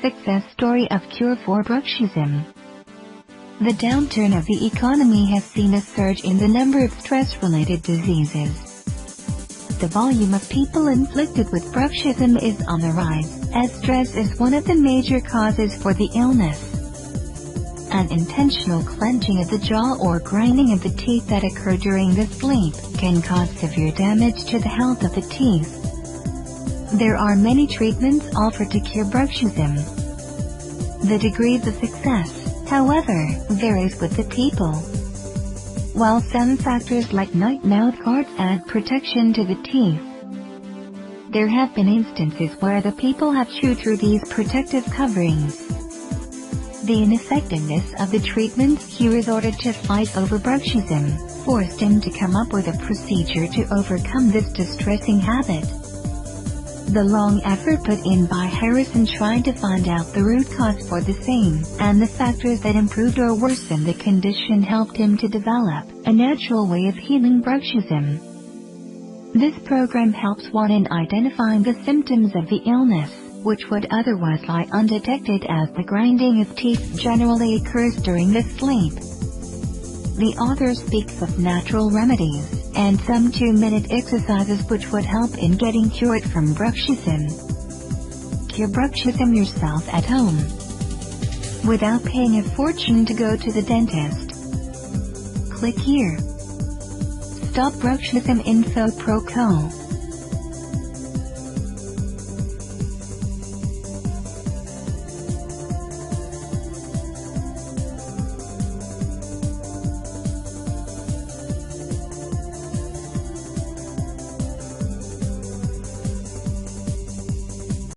success story of cure for Bruxism. The downturn of the economy has seen a surge in the number of stress-related diseases. The volume of people inflicted with Bruxism is on the rise, as stress is one of the major causes for the illness. Unintentional clenching of the jaw or grinding of the teeth that occur during the sleep can cause severe damage to the health of the teeth. There are many treatments offered to cure Bruxism. The degrees of success, however, varies with the people. While some factors like night mouth guards add protection to the teeth, there have been instances where the people have chewed through these protective coverings. The ineffectiveness of the treatments he resorted to fight over Bruxism forced him to come up with a procedure to overcome this distressing habit. The long effort put in by Harrison trying to find out the root cause for the same, and the factors that improved or worsened the condition helped him to develop a natural way of healing Bruxism. This program helps one in identifying the symptoms of the illness, which would otherwise lie undetected, as the grinding of teeth generally occurs during the sleep. The author speaks of natural remedies and some 2-minute exercises which would help in getting cured from Bruxism. Cure Bruxism yourself at home, without paying a fortune to go to the dentist. Click here. Stop Bruxism Info Pro Co.